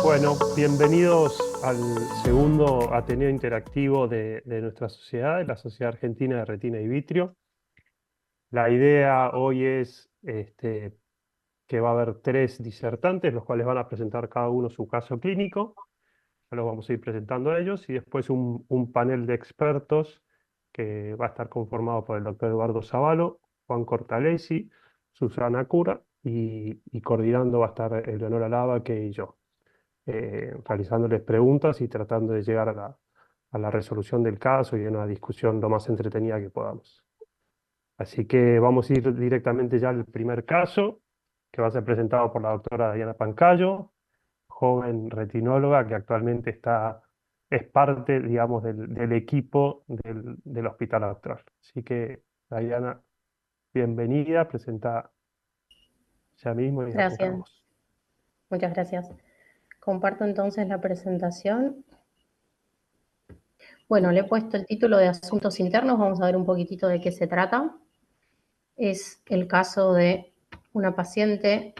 Bueno, bienvenidos al segundo Ateneo Interactivo de nuestra sociedad, de la Sociedad Argentina de Retina y Vitrio. La idea hoy es que va a haber 3 disertantes, los cuales van a presentar cada uno su caso clínico. Ya los vamos a ir presentando a ellos, y después un panel de expertos que va a estar conformado por el doctor Eduardo Zavalo, Juan Cortalesi, Susana Cura, y coordinando va a estar Eleonora Lavaque y yo, realizándoles preguntas y tratando de llegar a la resolución del caso y a una discusión lo más entretenida que podamos. Así que vamos a ir directamente ya al primer caso, que va a ser presentado por la doctora Diana Pancayo, joven retinóloga que actualmente es parte, digamos, del equipo del Hospital Austral. Así que, Diana, bienvenida, presenta ya mismo y Gracias, arrancamos. muchas gracias. Comparto entonces la presentación. Bueno, le he puesto el título de Asuntos Internos, vamos a ver un poquitito de qué se trata. Es el caso de una paciente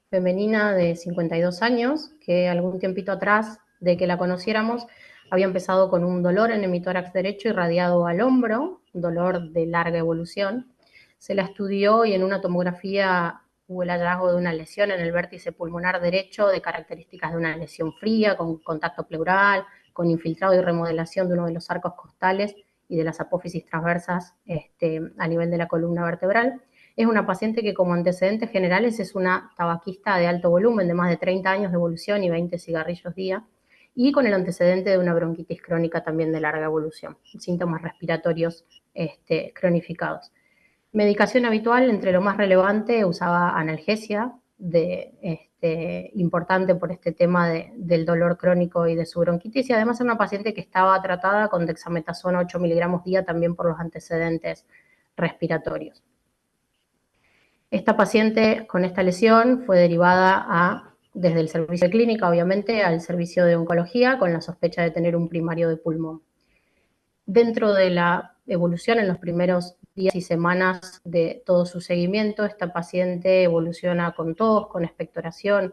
femenina de 52 años que algún tiempito atrás de que la conociéramos había empezado con un dolor en el hemisferio derecho irradiado al hombro, un dolor de larga evolución. Se la estudió y en una tomografía hubo el hallazgo de una lesión en el vértice pulmonar derecho de características de una lesión fría, con contacto pleural, con infiltrado y remodelación de uno de los arcos costales y de las apófisis transversas a nivel de la columna vertebral. Es una paciente que como antecedentes generales es una tabaquista de alto volumen, de más de 30 años de evolución y 20 cigarrillos día, y con el antecedente de una bronquitis crónica también de larga evolución, síntomas respiratorios cronificados. Medicación habitual, entre lo más relevante, usaba analgesia, importante por este tema del dolor crónico y de su bronquitis, y además era una paciente que estaba tratada con dexametasona 8 miligramos día también por los antecedentes respiratorios. Esta paciente con esta lesión fue derivada desde el servicio de clínica, obviamente, al servicio de oncología con la sospecha de tener un primario de pulmón. Dentro de la evolución, en los primeros días y semanas de todo su seguimiento, esta paciente evoluciona con tos, con expectoración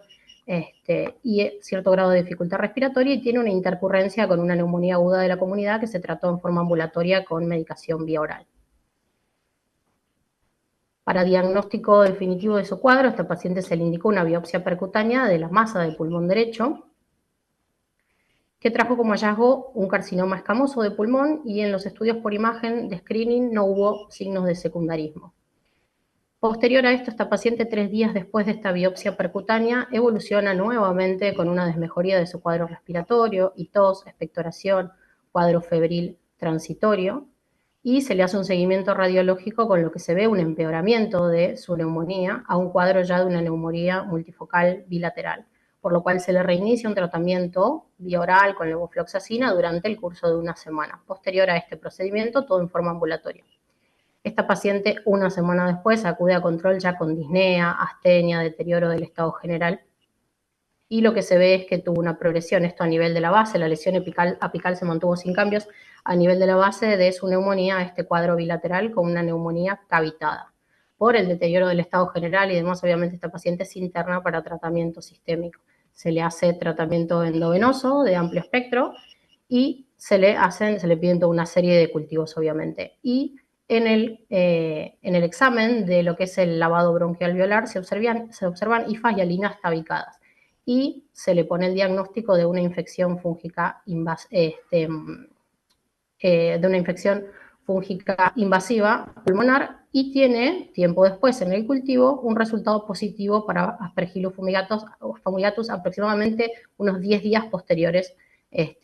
y cierto grado de dificultad respiratoria, y tiene una intercurrencia con una neumonía aguda de la comunidad que se trató en forma ambulatoria con medicación vía oral. Para diagnóstico definitivo de su cuadro, a esta paciente se le indicó una biopsia percutánea de la masa del pulmón derecho, que trajo como hallazgo un carcinoma escamoso de pulmón, y en los estudios por imagen de screening no hubo signos de secundarismo. Posterior a esto, esta paciente 3 días después de esta biopsia percutánea evoluciona nuevamente con una desmejoría de su cuadro respiratorio y tos, expectoración, cuadro febril transitorio, y se le hace un seguimiento radiológico con lo que se ve un empeoramiento de su neumonía a un cuadro ya de una neumonía multifocal bilateral, por lo cual se le reinicia un tratamiento vía oral con levofloxacina durante el curso de una semana. Posterior a este procedimiento, todo en forma ambulatoria. Esta paciente, una semana después, acude a control ya con disnea, astenia, deterioro del estado general, y lo que se ve es que tuvo una progresión, esto a nivel de la base, la lesión apical se mantuvo sin cambios, a nivel de la base de su neumonía a este cuadro bilateral con una neumonía cavitada. Por el deterioro del estado general y demás, obviamente esta paciente se interna para tratamiento sistémico. Se le hace tratamiento endovenoso de amplio espectro y se le piden toda una serie de cultivos, obviamente. Y en el examen de lo que es el lavado broncoalveolar se observan hifas y alinas tabicadas, y se le pone el diagnóstico de una infección fúngica invasiva pulmonar, y tiene, tiempo después en el cultivo, un resultado positivo para Aspergillus fumigatus aproximadamente unos 10 días posteriores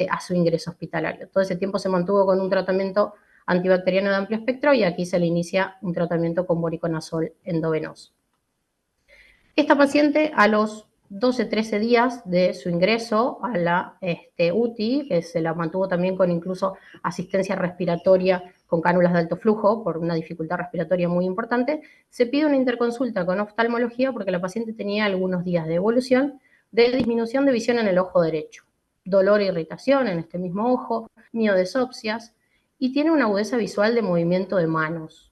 a su ingreso hospitalario. Todo ese tiempo se mantuvo con un tratamiento antibacteriano de amplio espectro, y aquí se le inicia un tratamiento con voriconazol endovenoso. Esta paciente, a los 12-13 días de su ingreso a la UTI, que se la mantuvo también con incluso asistencia respiratoria con cánulas de alto flujo por una dificultad respiratoria muy importante, se pide una interconsulta con oftalmología porque la paciente tenía algunos días de evolución de disminución de visión en el ojo derecho, dolor e irritación en este mismo ojo, miodesopsias, y tiene una agudeza visual de movimiento de manos.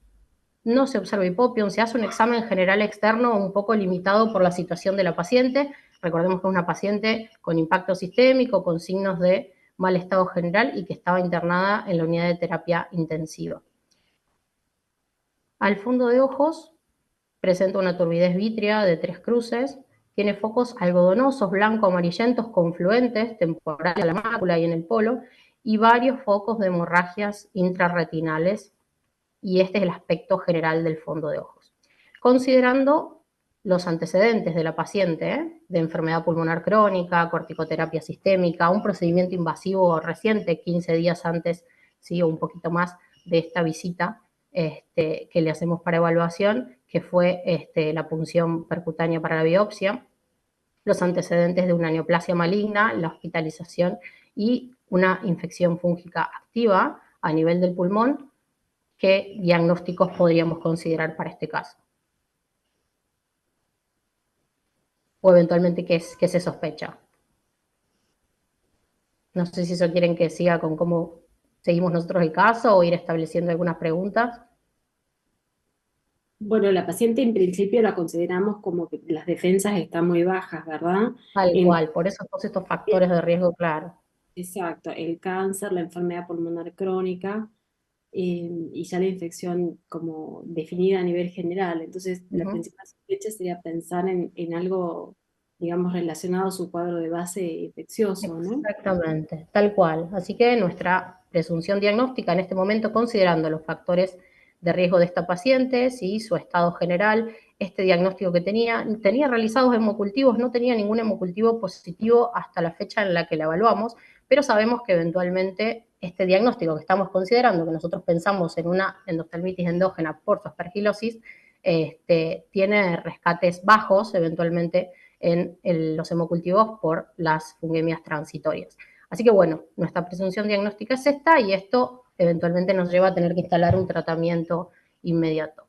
No se observa hipopión, se hace un examen general externo un poco limitado por la situación de la paciente. Recordemos que es una paciente con impacto sistémico, con signos de mal estado general y que estaba internada en la unidad de terapia intensiva. Al fondo de ojos presenta una turbidez vítrea de 3 cruces, tiene focos algodonosos, blanco-amarillentos, confluentes, temporales en la mácula y en el polo, y varios focos de hemorragias intrarretinales, y este es el aspecto general del fondo de ojos. Considerando los antecedentes de la paciente, de enfermedad pulmonar crónica, corticoterapia sistémica, un procedimiento invasivo reciente, 15 días antes, ¿sí? O un poquito más de esta visita que le hacemos para evaluación, que fue la punción percutánea para la biopsia, los antecedentes de una neoplasia maligna, la hospitalización y una infección fúngica activa a nivel del pulmón. ¿Qué diagnósticos podríamos considerar para este caso? O eventualmente, ¿qué se sospecha? No sé si eso quieren que siga con cómo seguimos nosotros el caso o ir estableciendo algunas preguntas. Bueno, la paciente en principio la consideramos como que las defensas están muy bajas, ¿verdad? Tal cual, por eso todos estos factores de riesgo, claro. Exacto, el cáncer, la enfermedad pulmonar crónica y ya la infección como definida a nivel general. Entonces, la principal sospecha sería pensar en algo, digamos, relacionado a su cuadro de base infeccioso, ¿no? Exactamente, tal cual. Así que nuestra presunción diagnóstica en este momento, considerando los factores de riesgo de esta paciente, ¿sí? Su estado general, este diagnóstico que tenía realizados hemocultivos, no tenía ningún hemocultivo positivo hasta la fecha en la que la evaluamos, pero sabemos que eventualmente este diagnóstico que estamos considerando, que nosotros pensamos en una endoftalmitis endógena por su aspergilosis, tiene rescates bajos eventualmente en los hemocultivos por las fungemias transitorias. Así que bueno, nuestra presunción diagnóstica es esta y esto eventualmente nos lleva a tener que instalar un tratamiento inmediato.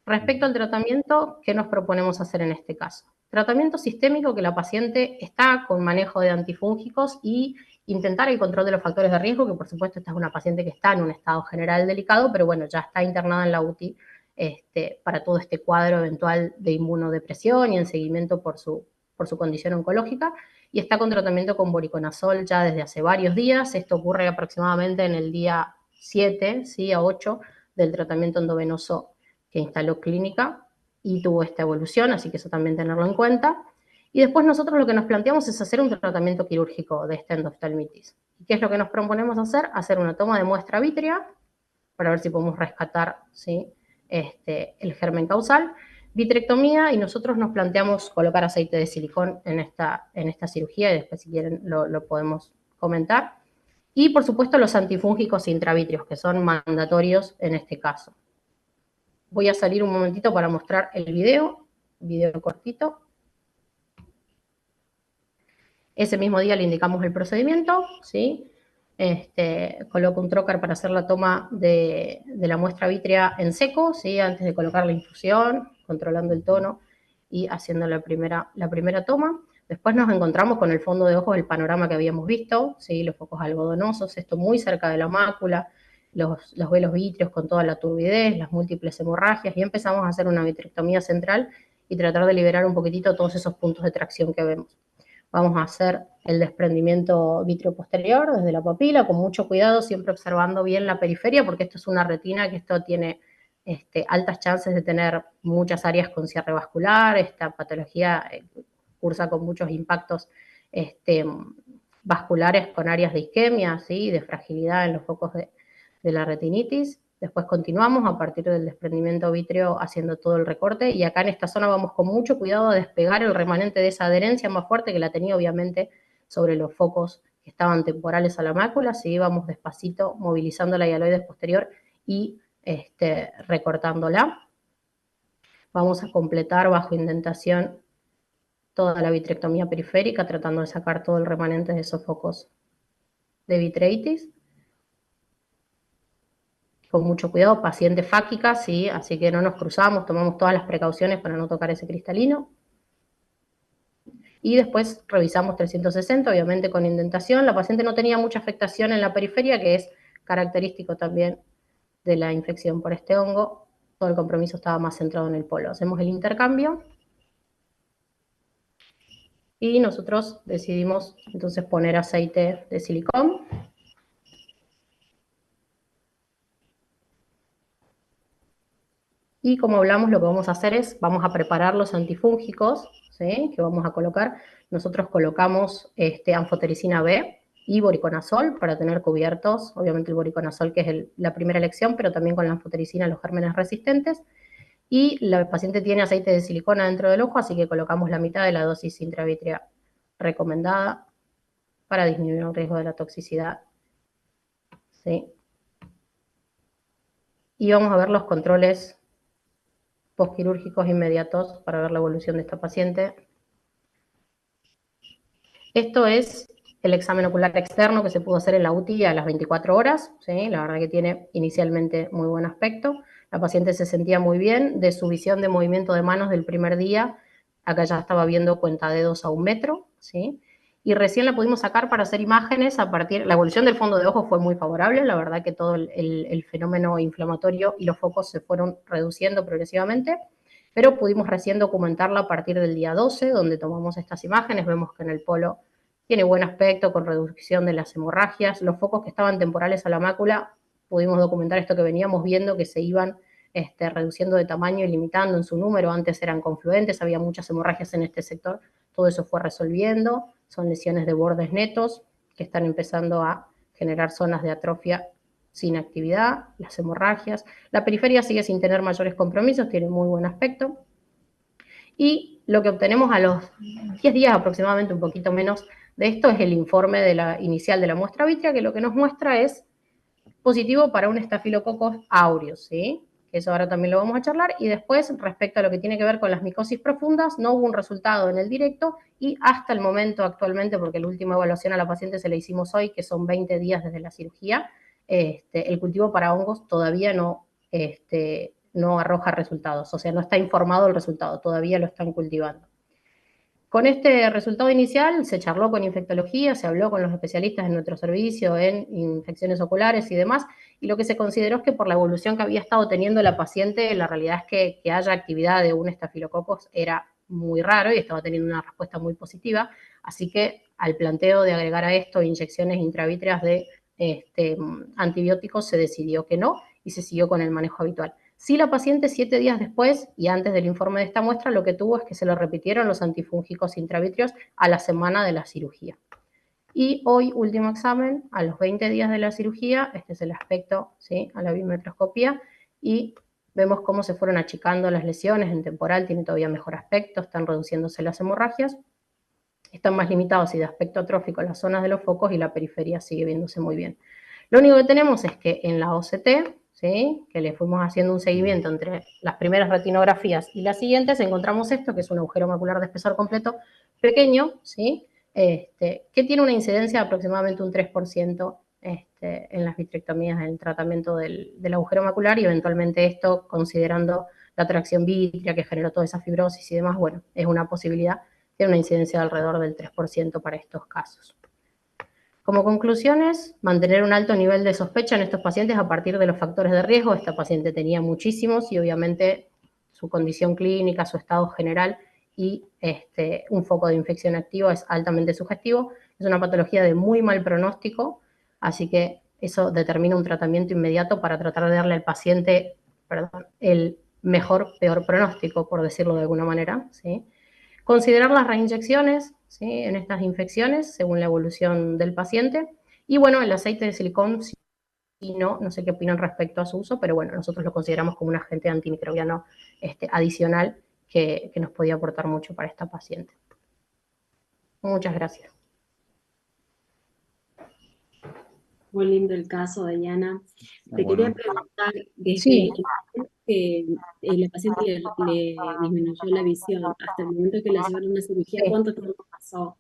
Respecto al tratamiento, ¿qué nos proponemos hacer en este caso? Tratamiento sistémico, que la paciente está con manejo de antifúngicos y intentar el control de los factores de riesgo, que por supuesto esta es una paciente que está en un estado general delicado, pero bueno, ya está internada en la UTI para todo este cuadro eventual de inmunodepresión y en seguimiento por su condición oncológica, y está con tratamiento con voriconazol ya desde hace varios días. Esto ocurre aproximadamente en el día 7, ¿sí? A 8 del tratamiento endovenoso que instaló clínica y tuvo esta evolución, así que eso también tenerlo en cuenta. Y después nosotros lo que nos planteamos es hacer un tratamiento quirúrgico de esta endoftalmitis. ¿Y qué es lo que nos proponemos hacer? Hacer una toma de muestra vítrea para ver si podemos rescatar, ¿sí? El germen causal, vitrectomía, y nosotros nos planteamos colocar aceite de silicón en esta cirugía, y después si quieren lo podemos comentar. Y por supuesto los antifúngicos intravítreos, que son mandatorios en este caso. Voy a salir un momentito para mostrar el video cortito. Ese mismo día le indicamos el procedimiento, ¿sí? Coloco un trocar para hacer la toma de la muestra vítrea en seco, ¿sí? Antes de colocar la infusión, controlando el tono y haciendo la primera toma. Después nos encontramos con el fondo de ojos, el panorama que habíamos visto, ¿sí? Los focos algodonosos, esto muy cerca de la mácula, los velos vítreos con toda la turbidez, las múltiples hemorragias, y empezamos a hacer una vitrectomía central y tratar de liberar un poquitito todos esos puntos de tracción que vemos. Vamos a hacer el desprendimiento vítreo posterior desde la papila, con mucho cuidado, siempre observando bien la periferia, porque esto es una retina que esto tiene altas chances de tener muchas áreas con cierre vascular. Esta patología cursa con muchos impactos vasculares con áreas de isquemia, ¿sí? De fragilidad en los focos de la retinitis. Después continuamos a partir del desprendimiento vítreo haciendo todo el recorte, y acá en esta zona vamos con mucho cuidado a despegar el remanente de esa adherencia más fuerte que la tenía obviamente sobre los focos que estaban temporales a la mácula. Así vamos despacito movilizando la hialoides posterior y recortándola. Vamos a completar bajo indentación toda la vitrectomía periférica, tratando de sacar todo el remanente de esos focos de vitreitis. Con mucho cuidado, paciente fáquica, ¿sí? Así que no nos cruzamos, tomamos todas las precauciones para no tocar ese cristalino. Y después revisamos 360, obviamente con indentación. La paciente no tenía mucha afectación en la periferia, que es característico también de la infección por este hongo. Todo el compromiso estaba más centrado en el polo. Hacemos el intercambio. Y nosotros decidimos entonces poner aceite de silicón. Y como hablamos, lo que vamos a hacer es, vamos a preparar los antifúngicos, ¿sí?, que vamos a colocar. Nosotros colocamos anfotericina B y voriconazol para tener cubiertos, obviamente el voriconazol, que es la primera elección, pero también con la anfotericina los gérmenes resistentes. Y la paciente tiene aceite de silicona dentro del ojo, así que colocamos la mitad de la dosis intravítrea recomendada para disminuir el riesgo de la toxicidad, ¿sí? Y vamos a ver los controles postquirúrgicos inmediatos para ver la evolución de esta paciente. Esto es el examen ocular externo que se pudo hacer en la UTI a las 24 horas, ¿sí? La verdad que tiene inicialmente muy buen aspecto. La paciente se sentía muy bien, de su visión de movimiento de manos del primer día, acá ya estaba viendo cuentadedos a 1 metro, ¿sí? Y recién la pudimos sacar para hacer imágenes la evolución del fondo de ojo fue muy favorable, la verdad que todo el fenómeno inflamatorio y los focos se fueron reduciendo progresivamente, pero pudimos recién documentarla a partir del día 12, donde tomamos estas imágenes, vemos que en el polo tiene buen aspecto, con reducción de las hemorragias. Los focos que estaban temporales a la mácula, pudimos documentar esto que veníamos viendo, que se iban reduciendo de tamaño y limitando en su número. Antes eran confluentes, había muchas hemorragias en este sector. Todo eso fue resolviendo. Son lesiones de bordes netos que están empezando a generar zonas de atrofia sin actividad, las hemorragias. La periferia sigue sin tener mayores compromisos, tiene muy buen aspecto. Y lo que obtenemos a los 10 días aproximadamente, un poquito menos de esto, es el informe inicial de la muestra vítrea, que lo que nos muestra es positivo para un Staphylococcus aureus, ¿sí? Que eso ahora también lo vamos a charlar. Y después, respecto a lo que tiene que ver con las micosis profundas, no hubo un resultado en el directo y hasta el momento actualmente, porque la última evaluación a la paciente se la hicimos hoy, que son 20 días desde la cirugía, el cultivo para hongos todavía no arroja resultados, o sea, no está informado el resultado, todavía lo están cultivando. Con este resultado inicial se charló con infectología, se habló con los especialistas en nuestro servicio en infecciones oculares y demás, y lo que se consideró es que por la evolución que había estado teniendo la paciente, la realidad es que haya actividad de un estafilococos era muy raro y estaba teniendo una respuesta muy positiva, así que al planteo de agregar a esto inyecciones intravítreas de antibióticos se decidió que no y se siguió con el manejo habitual. Si la paciente 7 días después y antes del informe de esta muestra, lo que tuvo es que se le repitieron los antifúngicos intravítreos a la semana de la cirugía. Y hoy, último examen, a los 20 días de la cirugía, este es el aspecto, ¿sí?, a la biometroscopía, y vemos cómo se fueron achicando las lesiones. En temporal tiene todavía mejor aspecto, están reduciéndose las hemorragias, están más limitados y de aspecto atrófico las zonas de los focos y la periferia sigue viéndose muy bien. Lo único que tenemos es que en la OCT, ¿sí?, que le fuimos haciendo un seguimiento entre las primeras retinografías y las siguientes, encontramos esto, que es un agujero macular de espesor completo pequeño, ¿sí?, que tiene una incidencia de aproximadamente un 3% en las vitrectomías, en el tratamiento del agujero macular, y eventualmente esto, considerando la tracción vítrea que generó toda esa fibrosis y demás, bueno, es una posibilidad, tiene una incidencia de alrededor del 3% para estos casos. Como conclusiones, mantener un alto nivel de sospecha en estos pacientes a partir de los factores de riesgo. Esta paciente tenía muchísimos y obviamente su condición clínica, su estado general y un foco de infección activo es altamente sugestivo. Es una patología de muy mal pronóstico, así que eso determina un tratamiento inmediato para tratar de darle al paciente, el peor pronóstico, por decirlo de alguna manera, ¿sí? Considerar las reinyecciones, ¿sí?, en estas infecciones según la evolución del paciente. Y bueno, el aceite de silicón, sí, no sé qué opinan respecto a su uso, pero bueno, nosotros lo consideramos como un agente antimicrobiano adicional que nos podía aportar mucho para esta paciente. Muchas gracias. Muy lindo el caso, Dayana. Te quería preguntar, desde Sí. que la paciente le disminuyó la visión hasta el momento que la llevaron a una cirugía, Sí. ¿cuánto tiempo pasó?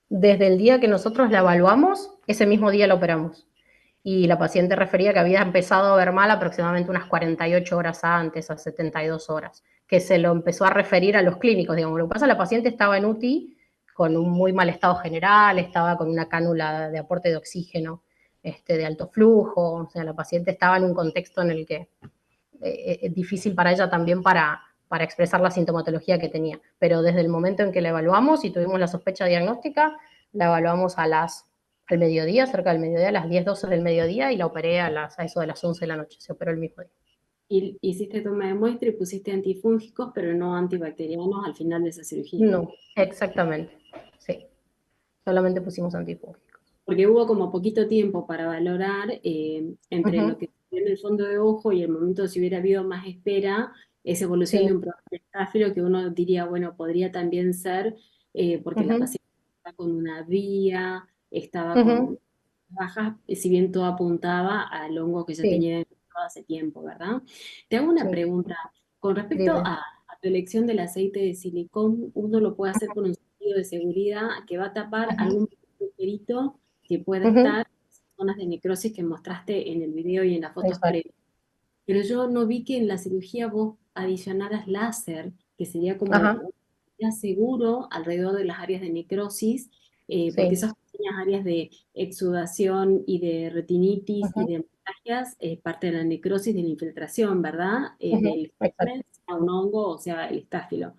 Desde el día que nosotros la evaluamos, ese mismo día la operamos. Y la paciente refería que había empezado a ver mal aproximadamente unas 48 horas antes, a 72 horas, que se lo empezó a referir a los clínicos, digamos. Lo que pasa, la paciente estaba en UTI con un muy mal estado general, estaba con una cánula de aporte de oxígeno de alto flujo, o sea, la paciente estaba en un contexto en el que es difícil para ella también para para expresar la sintomatología que tenía. Pero desde el momento en que la evaluamos y tuvimos la sospecha diagnóstica, la evaluamos al mediodía, cerca del mediodía, a las 10, 12 del mediodía, y la operé a eso de las 11 de la noche, se operó el mismo día. Y hiciste toma de muestra y pusiste antifúngicos, pero no antibacterianos al final de esa cirugía. No, exactamente, sí. Solamente pusimos antifúngicos. Porque hubo como poquito tiempo para valorar entre lo que tiene el fondo de ojo y el momento, si hubiera habido más espera, esa evolución de un problema de estáfilo, que uno diría, bueno, podría también ser porque la paciente estaba con una vía, estaba con bajas, si bien todo apuntaba al hongo que ya tenía detectado hace tiempo, ¿verdad? Te hago una pregunta. Con respecto a tu elección del aceite de silicón, uno lo puede hacer con un sentido de seguridad que va a tapar algún agujerito que pueda estar en las zonas de necrosis que mostraste en el video y en las fotos previas. Pero yo no vi que en la cirugía vos adicionaras láser, que sería como seguro alrededor de las áreas de necrosis, porque esas pequeñas áreas de exudación y de retinitis y de hemorragias parte de la necrosis, de la infiltración, ¿verdad? Del germen a un hongo, o sea, el estáfilo.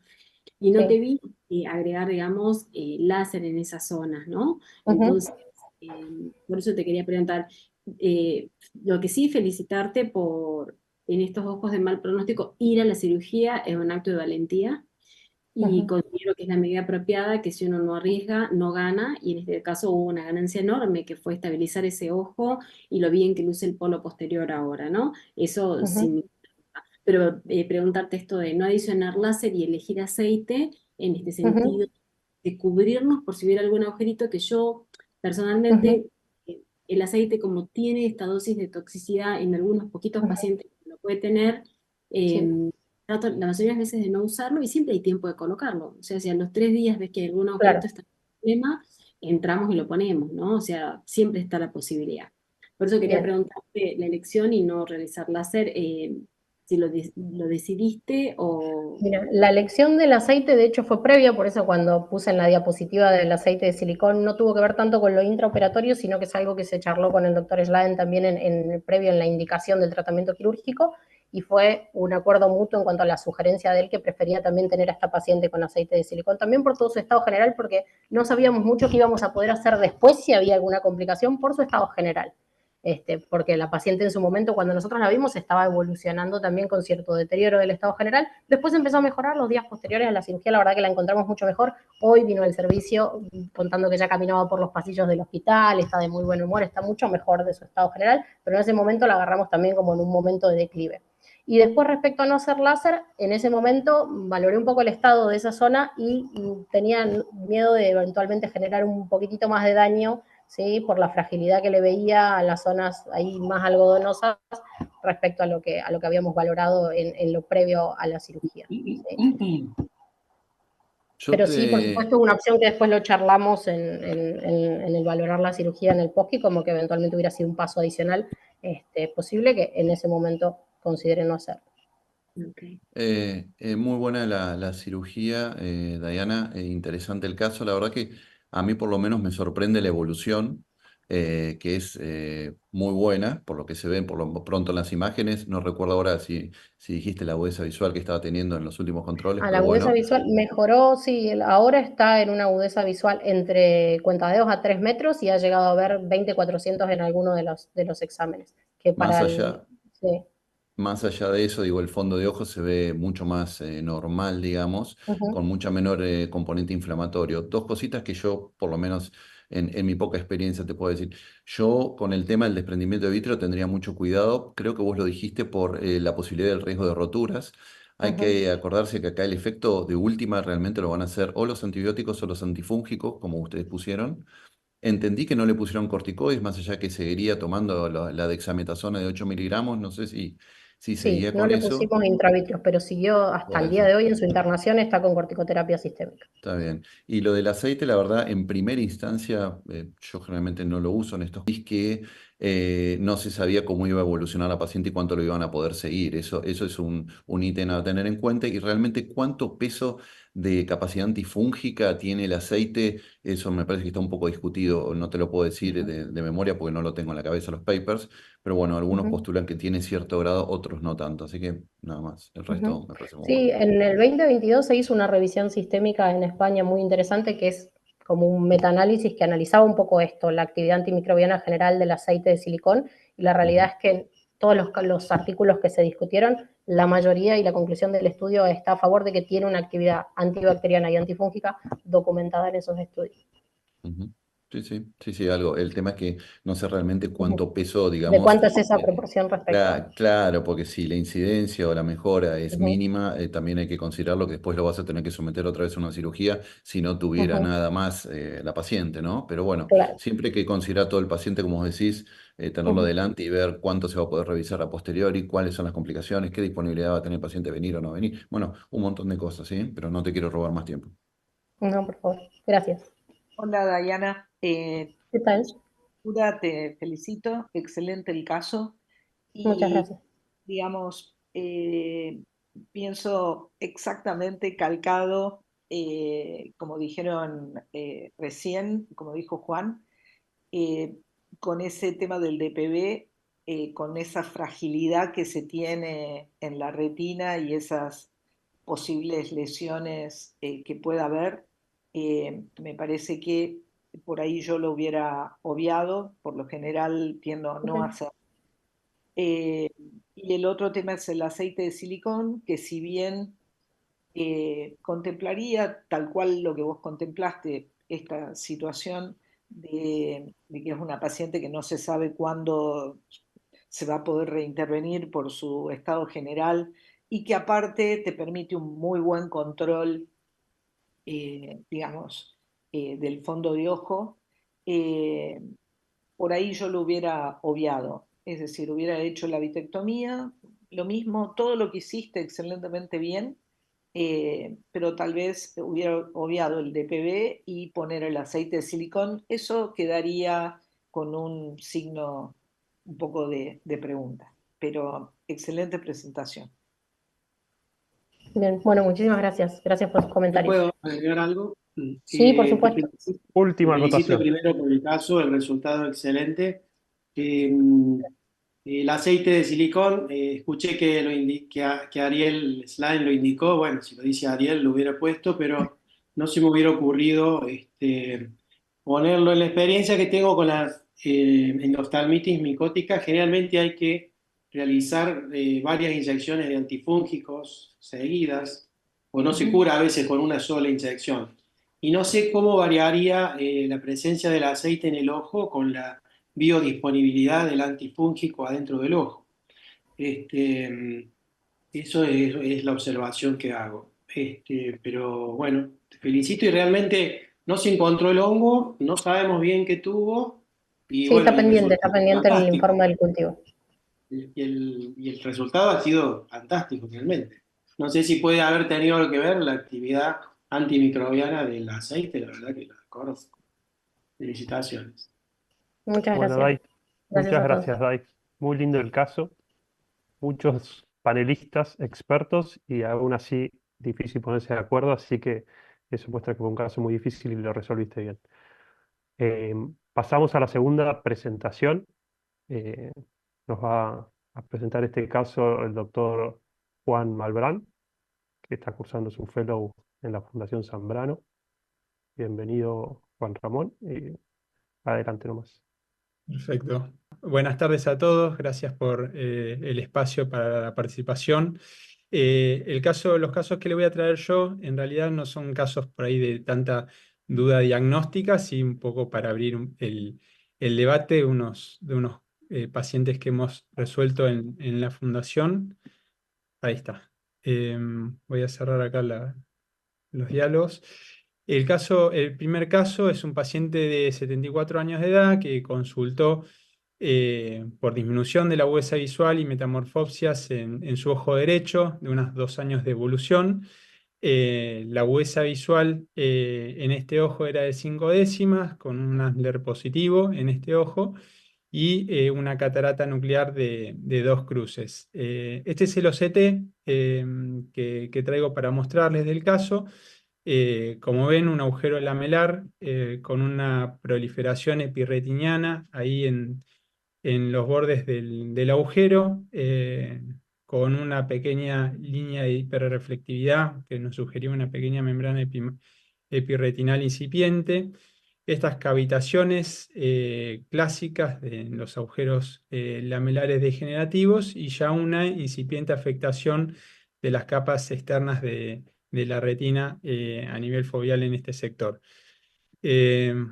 Y no te vi agregar, digamos, láser en esas zonas, ¿no? Entonces, por eso te quería preguntar, lo que sí, felicitarte por, en estos ojos de mal pronóstico, ir a la cirugía es un acto de valentía y considero que es la medida apropiada, que si uno no arriesga, no gana, y en este caso hubo una ganancia enorme, que fue estabilizar ese ojo y lo bien que luce el polo posterior ahora, ¿no? Eso sin... Pero preguntarte esto de no adicionar láser y elegir aceite, en este sentido, de cubrirnos por si hubiera algún agujerito, que yo personalmente, el aceite como tiene esta dosis de toxicidad en algunos poquitos pacientes que lo puede tener, trato la mayoría de las veces de no usarlo y siempre hay tiempo de colocarlo. O sea, si a los 3 días ves que algún agujerito está en problema, entramos y lo ponemos, ¿no? O sea, siempre está la posibilidad. Por eso quería preguntarte la elección y no realizar láser, si lo decidiste o... Mira, la elección del aceite de hecho fue previa, por eso cuando puse en la diapositiva del aceite de silicón no tuvo que ver tanto con lo intraoperatorio, sino que es algo que se charló con el doctor Schladen también previo en la indicación del tratamiento quirúrgico, y fue un acuerdo mutuo en cuanto a la sugerencia de él que prefería también tener a esta paciente con aceite de silicón, también por todo su estado general, porque no sabíamos mucho qué íbamos a poder hacer después si había alguna complicación por su estado general. Porque la paciente en su momento, cuando nosotros la vimos, estaba evolucionando también con cierto deterioro del estado general. Después empezó a mejorar los días posteriores a la cirugía, la verdad que la encontramos mucho mejor. Hoy vino el servicio contando que ya caminaba por los pasillos del hospital, está de muy buen humor, está mucho mejor de su estado general, pero en ese momento la agarramos también como en un momento de declive. Y después, respecto a no hacer láser, en ese momento valoré un poco el estado de esa zona y tenía miedo de eventualmente generar un poquitito más de daño, ¿sí? Por la fragilidad que le veía a las zonas ahí más algodonosas respecto a lo que habíamos valorado en lo previo a la cirugía. ¿Sí? Pero sí, por supuesto, una opción que después lo charlamos en el valorar la cirugía en el POSCI, como que eventualmente hubiera sido un paso adicional posible, que en ese momento consideren no hacerlo. Muy buena la cirugía, Diana, interesante el caso. La verdad que a mí por lo menos me sorprende la evolución, que es muy buena, por lo que se ve por lo pronto en las imágenes. No recuerdo ahora si dijiste la agudeza visual que estaba teniendo en los últimos controles, La pero agudeza bueno. visual mejoró, sí, ahora está en una agudeza visual entre cuentadedos a 3 metros y ha llegado a ver 20/400 en alguno de los exámenes. Que para Más allá de eso, digo, el fondo de ojo se ve mucho más normal, digamos, con mucha menor componente inflamatorio. Dos cositas que yo, por lo menos en mi poca experiencia, te puedo decir. Yo con el tema del desprendimiento de vitrio tendría mucho cuidado. Creo que vos lo dijiste por la posibilidad del riesgo de roturas. Hay que acordarse que acá el efecto de última realmente lo van a hacer o los antibióticos o los antifúngicos, como ustedes pusieron. Entendí que no le pusieron corticoides, más allá que seguiría tomando la dexametasona de 8 miligramos. No sé si sí, seguía no con le eso. pusimos intravitrios, pero siguió hasta el día de hoy en su internación, está con corticoterapia sistémica. Está bien. Y lo del aceite, la verdad, en primera instancia, yo generalmente no lo uso en estos. Es que no se sabía cómo iba a evolucionar la paciente y cuánto lo iban a poder seguir. Eso es un ítem a tener en cuenta y realmente cuánto peso de capacidad antifúngica tiene el aceite, eso me parece que está un poco discutido, no te lo puedo decir de memoria porque no lo tengo en la cabeza los papers, pero bueno, algunos postulan que tiene cierto grado, otros no tanto, así que nada más, el resto me parece muy Sí, bueno. en el 2022 se hizo una revisión sistémica en España muy interesante, que es como un metaanálisis que analizaba un poco esto, la actividad antimicrobiana general del aceite de silicón, y la realidad es que todos los artículos que se discutieron, la mayoría y la conclusión del estudio está a favor de que tiene una actividad antibacteriana y antifúngica documentada en esos estudios. Sí, algo. El tema es que no sé realmente cuánto peso, ¿De digamos, cuánto es esa proporción respecto a? claro, porque si la incidencia o la mejora es mínima, también hay que considerarlo que después lo vas a tener que someter otra vez a una cirugía si no tuviera nada más la paciente, ¿no? Pero bueno, Claro. siempre hay que considerar todo el paciente, como vos decís, tenerlo adelante y ver cuánto se va a poder revisar a posteriori, cuáles son las complicaciones, qué disponibilidad va a tener el paciente venir o no venir. Bueno, un montón de cosas, ¿sí? Pero no te quiero robar más tiempo. No, por favor. Gracias. Hola, Dayana. ¿Qué tal? Te felicito, excelente el caso. Muchas Y, gracias. digamos, pienso exactamente calcado, como dijeron recién, como dijo Juan, eh, con ese tema del DPB, con esa fragilidad que se tiene en la retina y esas posibles lesiones que pueda haber, me parece que por ahí yo lo hubiera obviado, por lo general tiendo a no hacer. Y el otro tema es el aceite de silicón, que si bien contemplaría tal cual lo que vos contemplaste, esta situación de que es una paciente que no se sabe cuándo se va a poder reintervenir por su estado general y que aparte te permite un muy buen control, digamos, del fondo de ojo. eh, por ahí yo lo hubiera obviado, es decir, hubiera hecho la vitectomía, lo mismo, todo lo que hiciste excelentemente bien, pero tal vez hubiera obviado el DPB y poner el aceite de silicón, eso quedaría con un signo un poco de pregunta, pero excelente presentación. Bien, bueno, muchísimas gracias. Gracias por sus ¿Yo comentarios. puedo agregar algo? Sí, por Te supuesto. Última felicito acotación. primero por el caso, el resultado excelente. El aceite de silicón, escuché que, que Ariel Slime lo indicó, bueno, si lo dice Ariel lo hubiera puesto, pero no se me hubiera ocurrido ponerlo. En la experiencia que tengo con las endoftalmitis micótica, generalmente hay que realizar varias inyecciones de antifúngicos seguidas, o no se cura a veces con una sola inyección. Y no sé cómo variaría la presencia del aceite en el ojo con la biodisponibilidad del antifúngico adentro del ojo. Eso es la observación que hago. Pero bueno, te felicito y realmente no se encontró el hongo, no sabemos bien qué tuvo y Sí, bueno, está y el pendiente resultado es el fantástico. informe del cultivo. Y el resultado ha sido fantástico realmente. No sé si puede haber tenido algo que ver la actividad antimicrobiana del aceite, la verdad que la conozco. Felicitaciones. Muchas Bueno, gracias. Dai, Gracias muchas a todos. gracias, Dai. Muy lindo el caso. Muchos panelistas expertos y aún así difícil ponerse de acuerdo, así que eso muestra que fue un caso muy difícil y lo resolviste bien. Pasamos a la segunda presentación. Eh, Nos va a presentar este caso el doctor Juan Malbrán, que está cursando su fellow en la Fundación Zambrano. Bienvenido, Juan Ramón, y adelante nomás. Perfecto. Buenas tardes a todos. Gracias por el espacio para la participación. Los casos que le voy a traer yo en realidad no son casos por ahí de tanta duda diagnóstica, sí un poco para abrir el debate de unos pacientes que hemos resuelto en la fundación. Ahí está. Voy a cerrar acá los diálogos. El primer caso es un paciente de 74 años de edad que consultó por disminución de la agudeza visual y metamorfopsias en su ojo derecho, de unos 2 años de evolución. La agudeza visual en este ojo era de 5 décimas, con un Asler positivo en este ojo, y una catarata nuclear de 2 cruces. Este es el OCT que traigo para mostrarles del caso. Como ven, un agujero lamelar con una proliferación epirretiniana ahí en los bordes del agujero, con una pequeña línea de hiperreflectividad que nos sugería una pequeña membrana epirretinal incipiente. Estas cavitaciones clásicas de los agujeros lamelares degenerativos y ya una incipiente afectación de las capas externas de la retina a nivel foveal en este sector.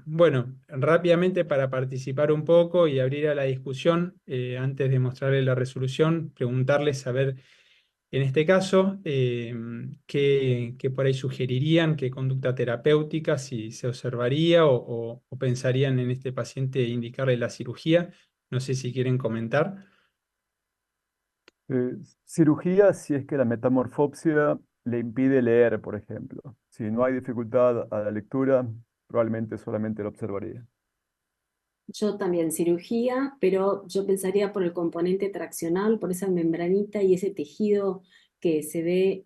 Bueno, rápidamente para participar un poco y abrir a la discusión, antes de mostrarles la resolución, preguntarles a ver, en este caso, qué por ahí sugerirían, qué conducta terapéutica, si se observaría o pensarían en este paciente indicarle la cirugía. No sé si quieren comentar. Cirugía si es que la metamorfopsia le impide leer, por ejemplo. Si no hay dificultad a la lectura, probablemente solamente lo observaría. Yo también cirugía, pero yo pensaría por el componente traccional, por esa membranita y ese tejido que se ve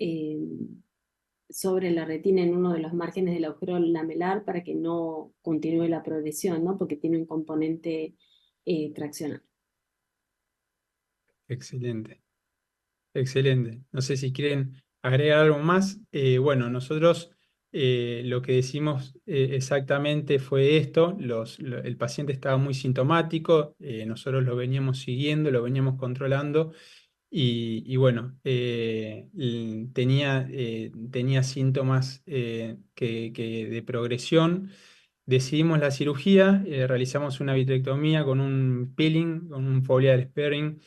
sobre la retina en uno de los márgenes del agujero lamelar para que no continúe la progresión, ¿no? Porque tiene un componente traccional. Excelente. Excelente. No sé si quieren agregar algo más. Bueno, nosotros lo que decimos exactamente fue esto. El paciente estaba muy sintomático, nosotros lo veníamos siguiendo, lo veníamos controlando y bueno, tenía síntomas de progresión. Decidimos la cirugía, realizamos una vitrectomía con un peeling, con un foliar sparing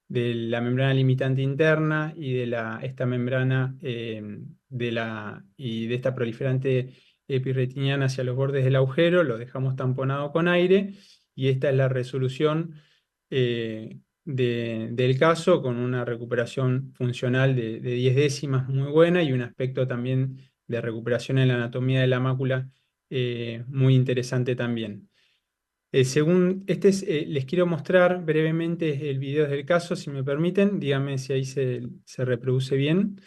de la membrana limitante interna y de esta membrana y de esta proliferante epirretiniana hacia los bordes del agujero. Lo dejamos tamponado con aire y esta es la resolución del caso, con una recuperación funcional de 10 décimas muy buena y un aspecto también de recuperación en la anatomía de la mácula muy interesante también. Les quiero mostrar brevemente el video del caso, si me permiten. Díganme si ahí se reproduce bien.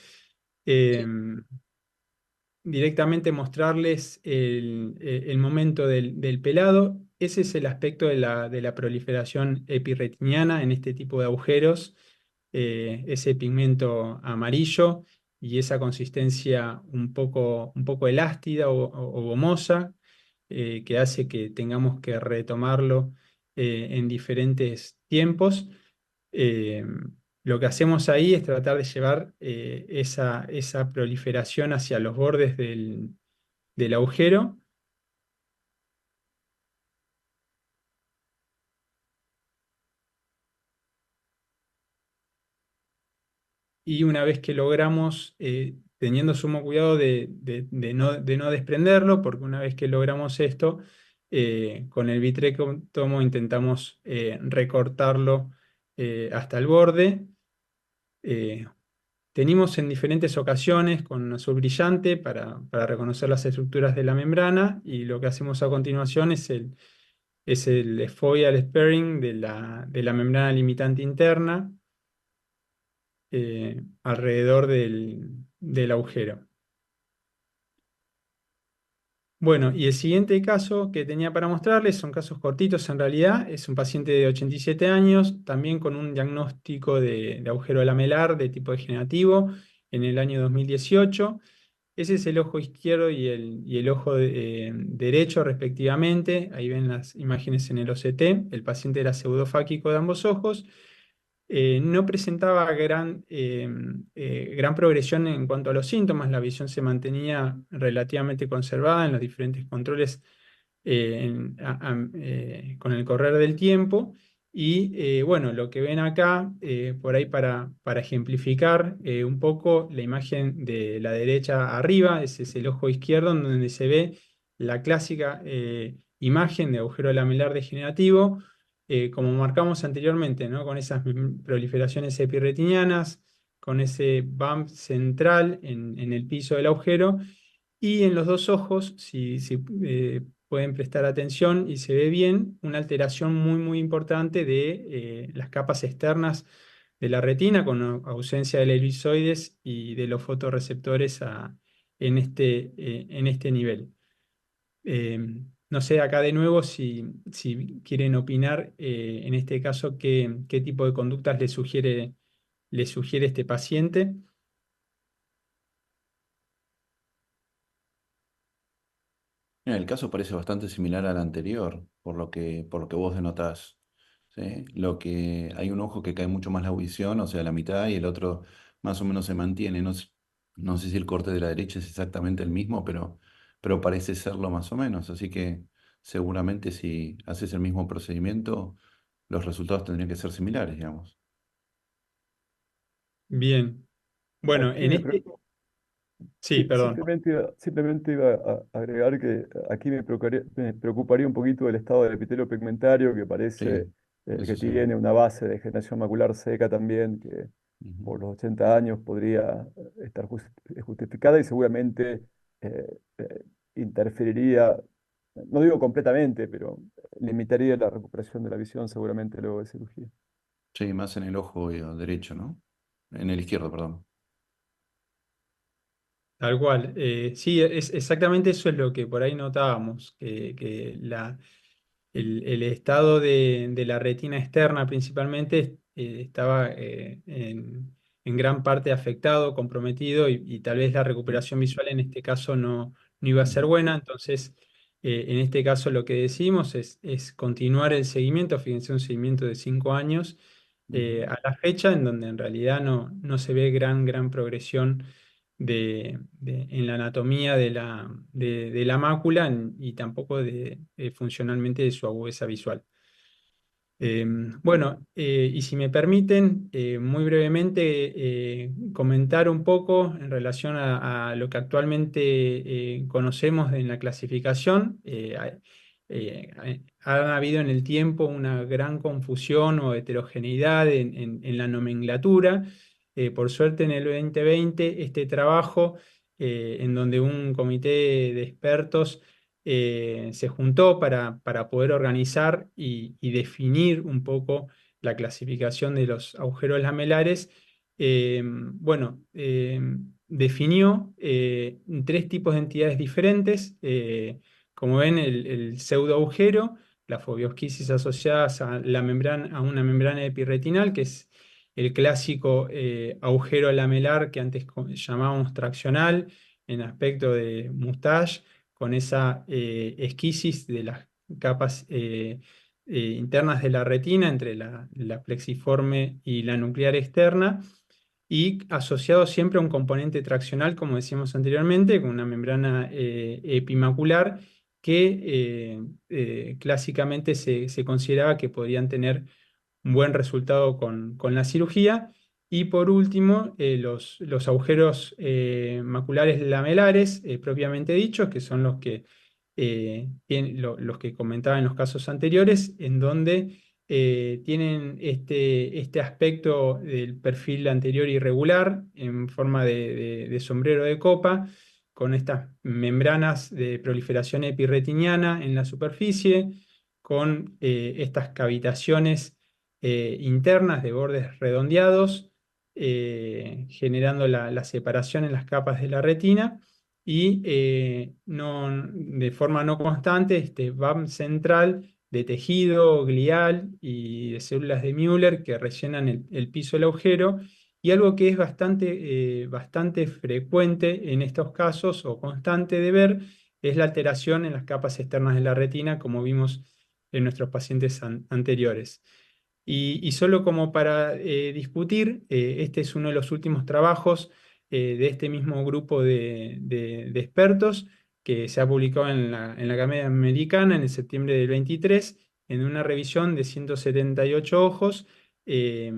Directamente mostrarles el momento del pelado. Ese es el aspecto de la proliferación epirretiniana en este tipo de agujeros. Ese pigmento amarillo y esa consistencia un poco elástica o gomosa, que hace que tengamos que retomarlo en diferentes tiempos. Eh, lo que hacemos ahí es tratar de llevar esa proliferación hacia los bordes del agujero. Y una vez que logramos, teniendo sumo cuidado de no desprenderlo, porque una vez que logramos esto, con el vitrectomo intentamos recortarlo hasta el borde. Tenemos en diferentes ocasiones con azul brillante para reconocer las estructuras de la membrana, y lo que hacemos a continuación es el foveal sparing de la membrana limitante interna alrededor del agujero. Bueno, y el siguiente caso que tenía para mostrarles, son casos cortitos en realidad, es un paciente de 87 años, también con un diagnóstico de agujero lamelar de tipo degenerativo en el año 2018. Ese es el ojo izquierdo y el ojo derecho respectivamente. Ahí ven las imágenes en el OCT. El paciente era pseudofáquico de ambos ojos. No presentaba gran progresión en cuanto a los síntomas. La visión se mantenía relativamente conservada en los diferentes controles con el correr del tiempo. Y bueno, lo que ven acá, por ahí para ejemplificar un poco la imagen de la derecha arriba, ese es el ojo izquierdo, donde se ve la clásica imagen de agujero lamelar degenerativo, como marcamos anteriormente, ¿no? Con esas proliferaciones epirretinianas, con ese bump central en el piso del agujero. Y en los dos ojos, si pueden prestar atención y se ve bien una alteración muy, muy importante de las capas externas de la retina con ausencia de la elipsoides y de los fotorreceptores en este nivel. No sé, acá de nuevo, si quieren opinar, en este caso, qué tipo de conductas le sugiere este paciente. Mira, el caso parece bastante similar al anterior, por lo que vos denotás, ¿sí? Hay un ojo que cae mucho más la visión, o sea, la mitad, y el otro más o menos se mantiene. No sé si el corte de la derecha es exactamente el mismo, pero parece serlo más o menos. Así que seguramente si haces el mismo procedimiento, los resultados tendrían que ser similares, digamos. Bien. Bueno, Aquí me, pre- Sí, sí, perdón. simplemente iba a agregar que aquí me preocuparía un poquito el estado del epitelio pigmentario, que parece Sí, eso que sí. tiene una base de degeneración macular seca también, que Ujú, por los 80 años podría estar justificada y seguramente eh, eh, interferiría, no digo completamente, pero limitaría la recuperación de la visión seguramente luego de cirugía. sí, más en el ojo derecho, ¿no? En el izquierdo, perdón. Tal cual. Sí, exactamente eso es lo que por ahí notábamos, que el estado de la retina externa principalmente estaba en gran parte afectado, comprometido y tal vez la recuperación visual en este caso no iba a ser Ujú, buena. Entonces, en este caso lo que decimos es continuar el seguimiento, fíjense, un seguimiento de 5 años ujú. a la fecha en donde en realidad no se ve gran progresión en la anatomía de la mácula y tampoco funcionalmente de su agudeza visual. Bueno, y si me permiten, muy brevemente comentar un poco en relación a lo que actualmente conocemos en la clasificación. Ha habido en el tiempo una gran confusión o heterogeneidad en la nomenclatura. Por suerte, en el 2020, este trabajo, en donde un comité de expertos se juntó para poder organizar y definir un poco la clasificación de los agujeros lamelares. Bueno, definió 3 tipos de entidades diferentes. Como ven, el pseudoagujero, la fobiosquisis asociadas a una membrana epirretinal, que es el clásico agujero lamelar que antes llamábamos traccional en aspecto de mustache, con esa esquisis de las capas internas de la retina entre la plexiforme y la nuclear externa, y asociado siempre a un componente traccional, como decíamos anteriormente, con una membrana epimacular que clásicamente se consideraba que podrían tener un buen resultado con la cirugía. Y por último, los agujeros maculares lamelares, propiamente dichos, que son los que comentaba en los casos anteriores, en donde tienen este aspecto del perfil anterior irregular en forma de sombrero de copa, con estas membranas de proliferación epirretiniana en la superficie, con estas cavitaciones internas de bordes redondeados, generando la separación en las capas de la retina y de forma no constante este VAM central de tejido glial y de células de Müller que rellenan el piso del agujero. Y algo que es bastante frecuente en estos casos o constante de ver es la alteración en las capas externas de la retina, como vimos en nuestros pacientes anteriores. Y solo como para discutir, este es uno de los últimos trabajos de este mismo grupo de expertos que se ha publicado en la Academia Americana en el septiembre del 23, en una revisión de 178 ojos. eh,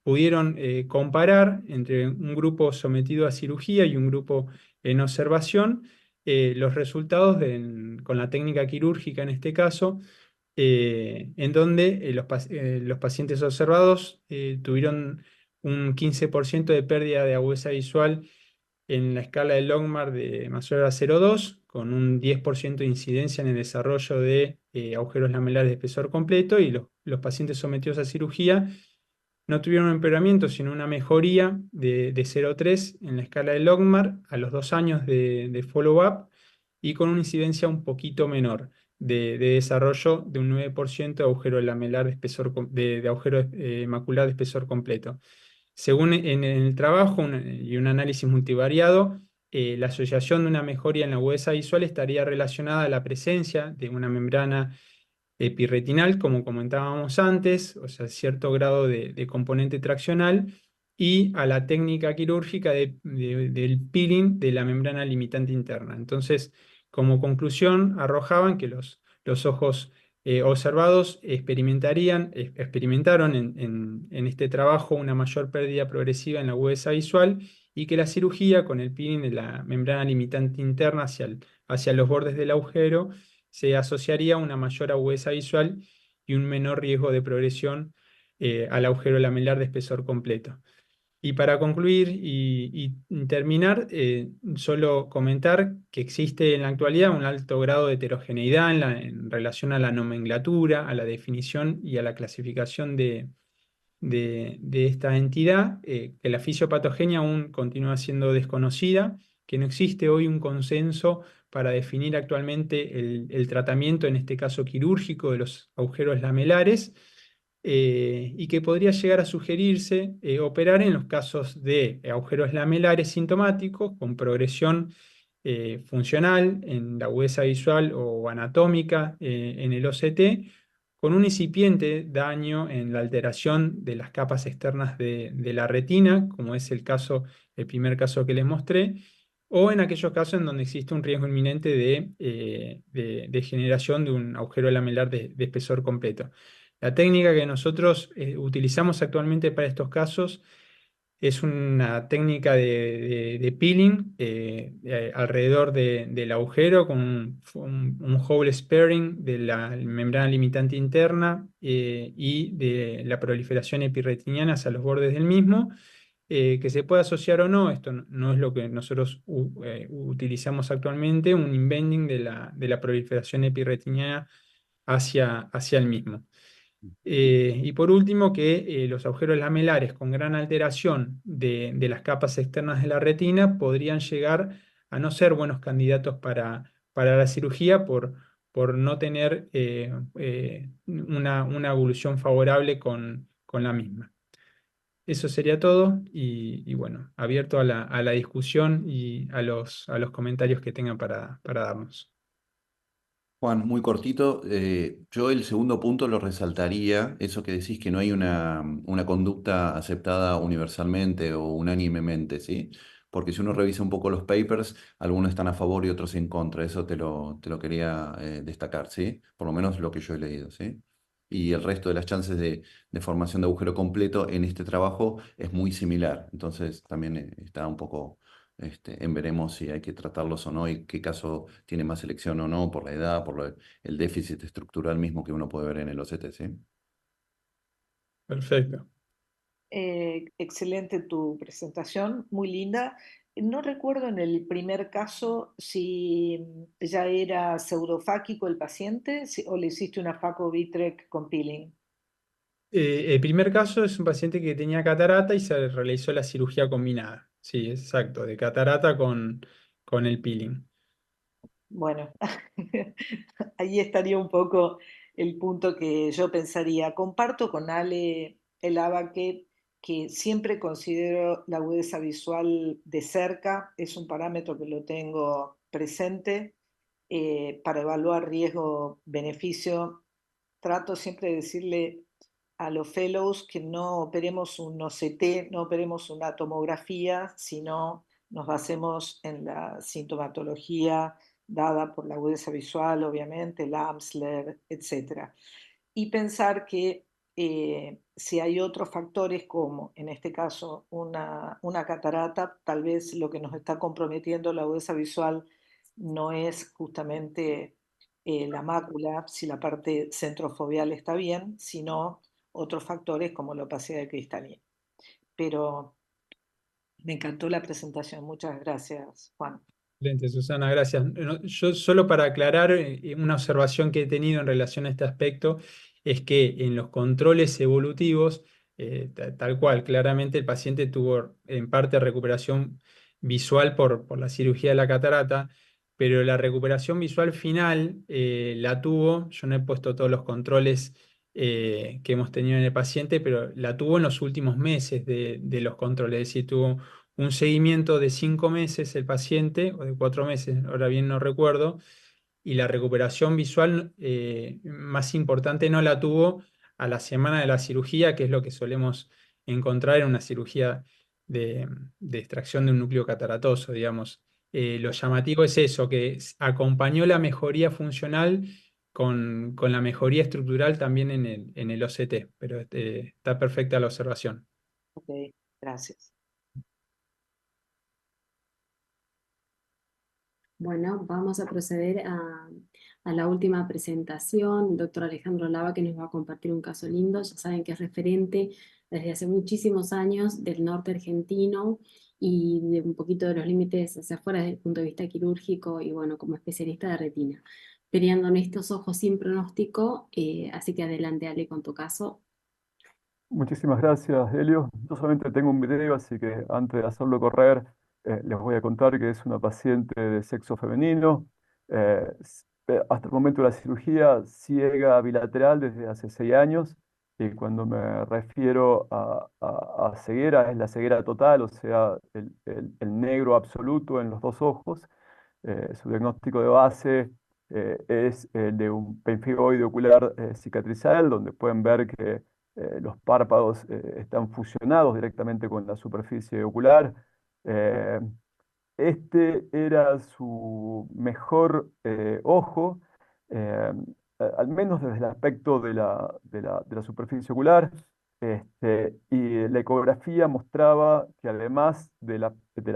Pudieron comparar entre un grupo sometido a cirugía y un grupo en observación los resultados con la técnica quirúrgica en este caso, en donde los pacientes observados tuvieron un 15% de pérdida de agudeza visual en la escala de Longmar de mayor a 0,2, con un 10% de incidencia en el desarrollo de agujeros lamelares de espesor completo, y los pacientes sometidos a cirugía no tuvieron un empeoramiento, sino una mejoría de 0,3 en la escala de Longmark a los 2 años de follow-up, y con una incidencia un poquito menor de desarrollo de un 9% de agujero lamelar de espesor, de agujero macular de espesor completo. Según en el trabajo y un análisis multivariado, la asociación de una mejoría en la agudeza visual estaría relacionada a la presencia de una membrana epirretinal, como comentábamos antes, o sea, cierto grado de componente traccional, y a la técnica quirúrgica del peeling de la membrana limitante interna. Entonces, como conclusión, arrojaban que los ojos observados experimentaron en este trabajo una mayor pérdida progresiva en la agudeza visual, y que la cirugía con el peeling de la membrana limitante interna hacia los bordes del agujero se asociaría a una mayor agudeza visual y un menor riesgo de progresión al agujero lamelar de espesor completo. Y para concluir y terminar, solo comentar que existe en la actualidad un alto grado de heterogeneidad en relación a la nomenclatura, a la definición y a la clasificación de esta entidad, que la fisiopatogenia aún continúa siendo desconocida, que no existe hoy un consenso para definir actualmente el tratamiento, en este caso quirúrgico, de los agujeros lamelares, y que podría llegar a sugerirse operar en los casos de agujeros lamelares sintomáticos con progresión funcional en la agudeza visual o anatómica en el OCT, con un incipiente daño en la alteración de las capas externas de la retina, como es el primer caso que les mostré, o en aquellos casos en donde existe un riesgo inminente de generación de un agujero lamelar de espesor completo. La técnica que nosotros utilizamos actualmente para estos casos es una técnica de peeling alrededor del agujero, con un hole sparing de la membrana limitante interna y de la proliferación epirretiniana hacia los bordes del mismo, que se puede asociar o no. Esto no es lo que nosotros utilizamos actualmente, un inbending de la proliferación epirretiniana hacia el mismo. Y por último, que los agujeros lamelares con gran alteración de las capas externas de la retina podrían llegar a no ser buenos candidatos para la cirugía por no tener una evolución favorable con la misma. Eso sería todo, y bueno, abierto a la discusión y a los comentarios que tengan para darnos. Juan, muy cortito, yo el segundo punto lo resaltaría, eso que decís que no hay una conducta aceptada universalmente o unánimemente, ¿sí? Porque si uno revisa un poco los papers, algunos están a favor y otros en contra, eso te lo quería destacar, ¿sí? Por lo menos lo que yo he leído, ¿sí? Y el resto de las chances de formación de agujero completo en este trabajo es muy similar, entonces también está un poco en veremos si hay que tratarlos o no y qué caso tiene más selección o no por la edad, el déficit estructural mismo que uno puede ver en el OCT, ¿sí? Perfecto. Excelente tu presentación, muy linda. No recuerdo en el primer caso si ya era pseudofáquico el paciente o le hiciste una Faco-Vitrec con peeling. El primer caso es un paciente que tenía catarata y se realizó la cirugía combinada. Sí, exacto, de catarata con el peeling. Bueno, ahí estaría un poco el punto que yo pensaría. Comparto con Ale el abaque que siempre considero la agudeza visual de cerca, es un parámetro que lo tengo presente para evaluar riesgo-beneficio. Trato siempre de decirle a los fellows que no operemos un OCT, no operemos una tomografía, sino nos basemos en la sintomatología dada por la agudeza visual, obviamente, el Amsler, etc. Y pensar que si hay otros factores como, en este caso, una catarata, tal vez lo que nos está comprometiendo la agudeza visual no es justamente la mácula, si la parte centrofoveal está bien, sino otros factores como la opacidad cristalina. Pero me encantó la presentación. Muchas gracias, Juan. Excelente, Susana, gracias. Yo solo para aclarar, una observación que he tenido en relación a este aspecto es que en los controles evolutivos, tal cual, claramente el paciente tuvo en parte recuperación visual por la cirugía de la catarata, pero la recuperación visual final la tuvo, yo no he puesto todos los controles que hemos tenido en el paciente, pero la tuvo en los últimos meses de los controles, es decir, tuvo un seguimiento de 5 meses el paciente, o de 4 meses, ahora bien no recuerdo, y la recuperación visual más importante no la tuvo a la semana de la cirugía, que es lo que solemos encontrar en una cirugía de extracción de un núcleo cataratoso, digamos. Lo llamativo es eso, que acompañó la mejoría funcional con la mejoría estructural también en el OCT, pero está perfecta la observación. Ok, gracias. Bueno, vamos a proceder a la última presentación. El doctor Alejandro Lava, que nos va a compartir un caso lindo. Ya saben que es referente desde hace muchísimos años del norte argentino y de un poquito de los límites hacia afuera desde el punto de vista quirúrgico y bueno, como especialista de retina. Peleando en estos ojos sin pronóstico, así que adelante, Ale, con tu caso. Muchísimas gracias, Helio. Yo solamente tengo un video, así que antes de hacerlo correr, les voy a contar que es una paciente de sexo femenino, hasta el momento de la cirugía, ciega bilateral desde hace 6 años, y cuando me refiero a ceguera, es la ceguera total, o sea, el negro absoluto en los dos ojos. Su diagnóstico de base es el de un pemfigoide ocular cicatrizal, donde pueden ver que los párpados están fusionados directamente con la superficie ocular. Eh, este era su mejor ojo, eh, al menos desde el aspecto de la superficie ocular. Y la ecografía mostraba que además del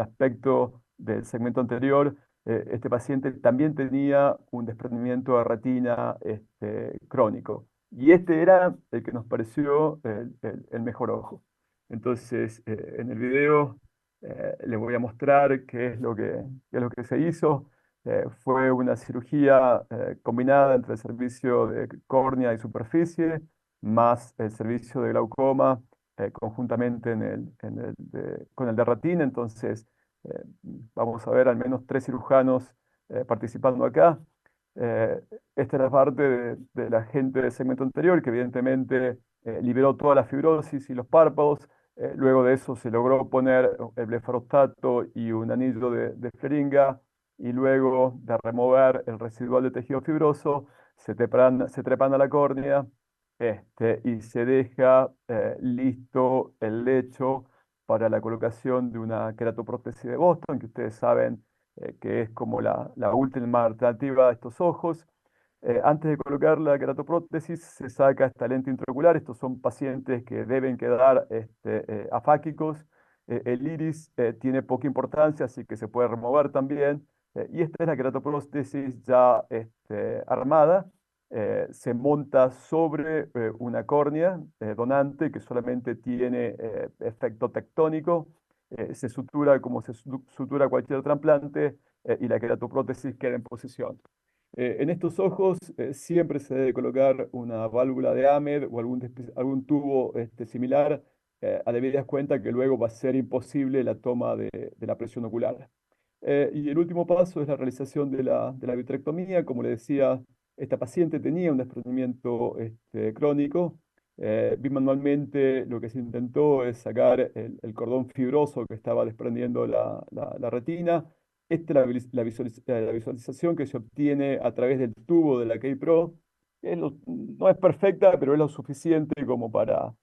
aspecto del segmento anterior, este paciente también tenía un desprendimiento de retina crónico. Y este era el que nos pareció el mejor ojo. Entonces, en el video les voy a mostrar qué es lo que se hizo. Fue una cirugía combinada entre el servicio de córnea y superficie, más el servicio de glaucoma, conjuntamente con el de retina. Entonces, eh, vamos a ver al menos 3 cirujanos participando acá. Eh, Esta es la parte de la gente del segmento anterior, que evidentemente liberó toda la fibrosis y los párpados. Luego de eso se logró poner el blefarostato y un anillo de Feringa, y luego de remover el residual de tejido fibroso, se trepan a la córnea, y se deja listo el lecho para la colocación de una queratoprótesis de Boston, que ustedes saben que es como la última alternativa a estos ojos. Antes de colocar la queratoprótesis se saca esta lente intraocular. Estos son pacientes que deben quedar afáquicos. El iris tiene poca importancia, así que se puede remover también. Y esta es la queratoprótesis ya armada. Se monta sobre una córnea donante que solamente tiene efecto tectónico. Se sutura como se sutura cualquier trasplante, y la queratoprótesis queda en posición. En estos ojos siempre se debe colocar una válvula de AMED o algún tubo similar, a debidas cuenta que luego va a ser imposible la toma de la presión ocular. Y el último paso es la realización de la vitrectomía. Como le decía, esta paciente tenía un desprendimiento crónico. Bimanualmente lo que se intentó es sacar el cordón fibroso que estaba desprendiendo la retina. Esta es la visualización que se obtiene a través del tubo de la K-Pro. No es perfecta, pero es lo suficiente como para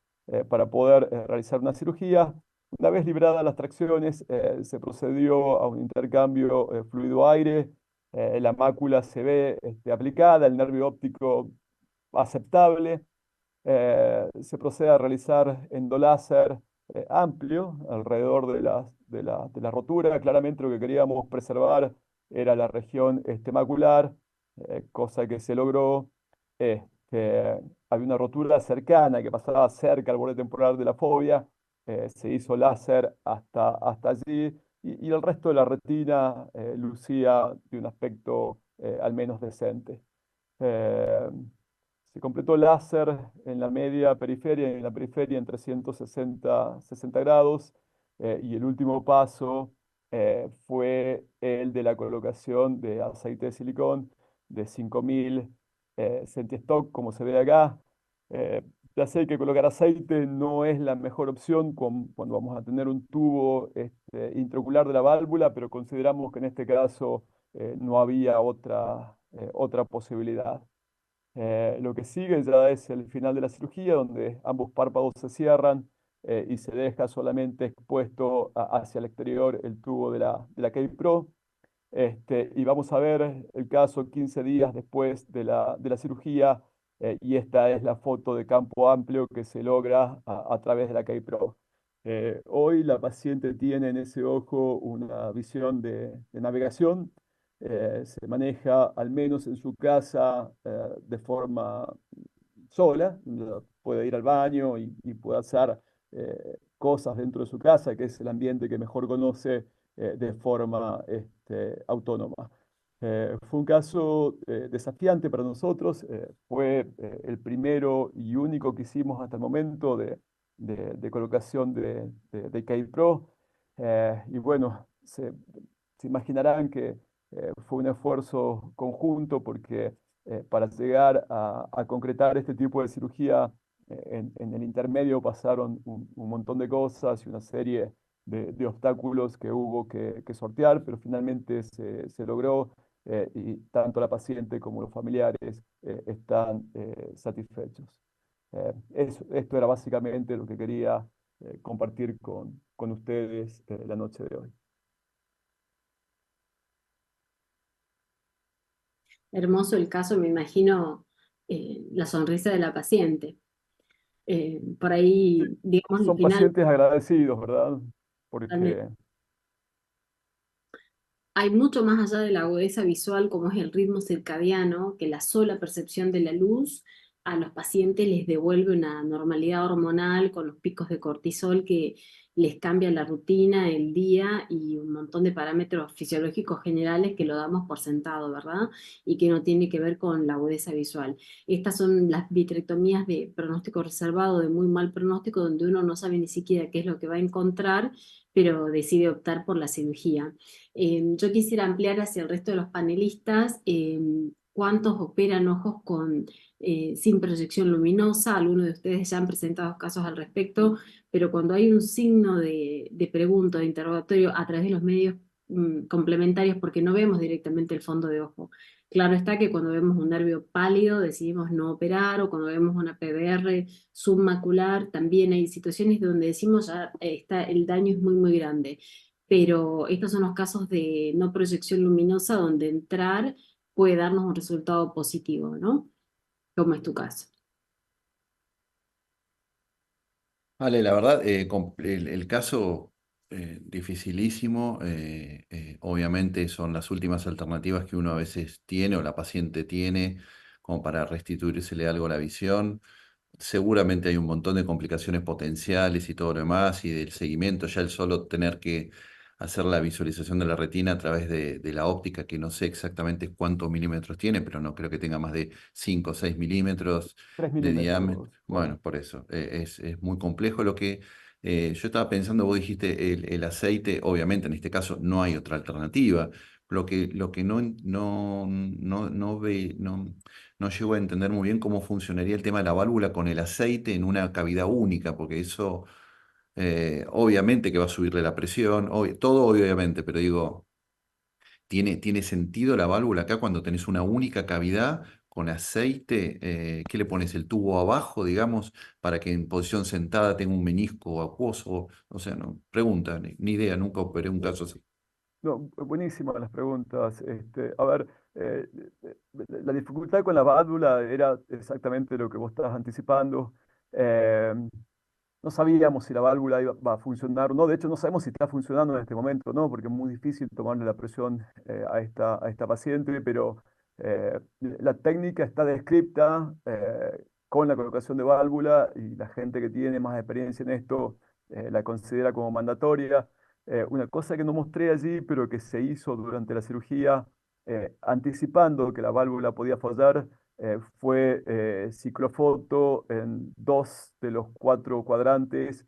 poder realizar una cirugía. Una vez liberadas las tracciones, se procedió a un intercambio fluido-aire. La mácula se ve aplicada, el nervio óptico aceptable. Se procede a realizar endoláser amplio alrededor de la rotura. Claramente lo que queríamos preservar era la región macular, cosa que se logró. Había una rotura cercana que pasaba cerca al borde temporal de la fobia. Se hizo láser hasta allí. y el resto de la retina lucía de un aspecto al menos decente. Eh, Se completó láser en la media periferia y en la periferia en 360 grados. Y el último paso fue el de la colocación de aceite de silicón de 5000 centistock, como se ve acá. Ya sé que colocar aceite no es la mejor opción cuando vamos a tener un tubo intraocular de la válvula, pero consideramos que en este caso no había otra posibilidad. Lo que sigue ya es el final de la cirugía, donde ambos párpados se cierran y se deja solamente expuesto hacia el exterior el tubo de la K-Pro. Y vamos a ver el caso 15 días después de la cirugía, y esta es la foto de campo amplio que se logra a través de la K-Pro. Hoy la paciente tiene en ese ojo una visión de navegación. Se maneja al menos en su casa de forma sola, puede ir al baño y puede hacer cosas dentro de su casa, que es el ambiente que mejor conoce de forma autónoma. Fue un caso desafiante para nosotros, fue el primero y único que hicimos hasta el momento de colocación de K-Pro. Y bueno, se imaginarán que fue un esfuerzo conjunto porque para llegar a concretar este tipo de cirugía, en el intermedio pasaron un montón de cosas y una serie de obstáculos que hubo que sortear, pero finalmente se logró, y tanto la paciente como los familiares están satisfechos. Esto era básicamente lo que quería compartir con ustedes la noche de hoy. Hermoso el caso, me imagino la sonrisa de la paciente. Por ahí, digamos, el Son final. pacientes agradecidos, ¿verdad? Porque Hay mucho más allá de la agudeza visual, como es el ritmo circadiano, que la sola percepción de la luz a los pacientes les devuelve una normalidad hormonal con los picos de cortisol que les cambia la rutina, el día y un montón de parámetros fisiológicos generales que lo damos por sentado, ¿verdad? Y que no tiene que ver con la agudeza visual. Estas son las vitrectomías de pronóstico reservado, de muy mal pronóstico, donde uno no sabe ni siquiera qué es lo que va a encontrar, pero decide optar por la cirugía. Yo quisiera ampliar hacia el resto de los panelistas cuántos operan ojos sin proyección luminosa. Algunos de ustedes ya han presentado casos al respecto, pero cuando hay un signo de pregunta, de interrogatorio a través de los medios complementarios, porque no vemos directamente el fondo de ojo. Claro está que cuando vemos un nervio pálido decidimos no operar, o cuando vemos una PBR submacular, también hay situaciones donde decimos ya el daño es muy, muy grande. Pero estos son los casos de no proyección luminosa donde entrar puede darnos un resultado positivo, ¿no? Como es tu caso. Vale, la verdad, el caso dificilísimo, obviamente son las últimas alternativas que uno a veces tiene o la paciente tiene como para restituírsele algo a la visión. Seguramente hay un montón de complicaciones potenciales y todo lo demás, y del seguimiento, ya el solo tener que hacer la visualización de la retina a través de la óptica, que no sé exactamente cuántos milímetros tiene, pero no creo que tenga más de 5 o 6 milímetros 3 de diámetro. milímetros. Bueno, por eso, es muy complejo lo que yo estaba pensando. Vos dijiste el aceite, obviamente en este caso no hay otra alternativa. Lo que no llego a entender muy bien cómo funcionaría el tema de la válvula con el aceite en una cavidad única, porque eso obviamente que va a subirle la presión, todo obviamente, pero digo, ¿tiene sentido la válvula acá cuando tenés una única cavidad con aceite? ¿Qué le pones? ¿El tubo abajo, digamos, para que en posición sentada tenga un menisco acuoso? O sea, no, pregunta, ni idea, nunca operé un caso así. No, buenísimas las preguntas. A ver, la dificultad con la válvula era exactamente lo que vos estabas anticipando. Eh, no sabíamos si la válvula va a funcionar o no. De hecho, no sabemos si está funcionando en este momento, ¿no? Porque es muy difícil tomarle la presión a esta paciente, pero la técnica está descripta con la colocación de válvula, y la gente que tiene más experiencia en esto la considera como mandatoria. Una cosa que no mostré allí, pero que se hizo durante la cirugía, anticipando que la válvula podía fallar, fue ciclofoto en 2 de los 4 cuadrantes,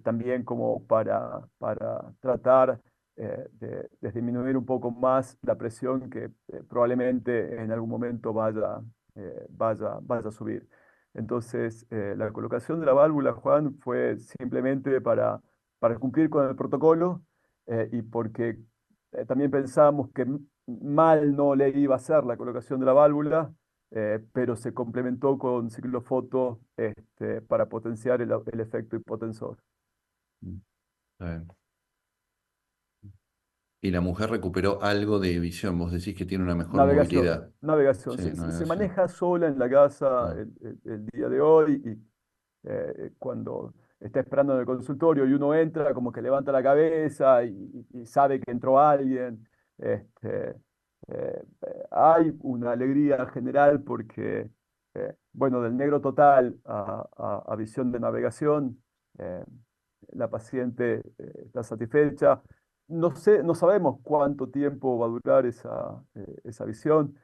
también como para tratar de disminuir un poco más la presión que probablemente en algún momento vaya a subir. Entonces, la colocación de la válvula, Juan, fue simplemente para cumplir con el protocolo, y porque también pensábamos que mal no le iba a hacer la colocación de la válvula, pero se complementó con ciclofoto para potenciar el efecto hipotensor. Está bien. Y la mujer recuperó algo de visión. Vos decís que tiene una mejor movilidad. Navegación. Sí, Se navegación. maneja sola en la casa Ah. el día de hoy, y cuando está esperando en el consultorio y uno entra, como que levanta la cabeza y sabe que entró alguien. Hay una alegría general porque, bueno, del negro total a visión de navegación, eh, la paciente está satisfecha. No sabemos cuánto tiempo va a durar esa visión,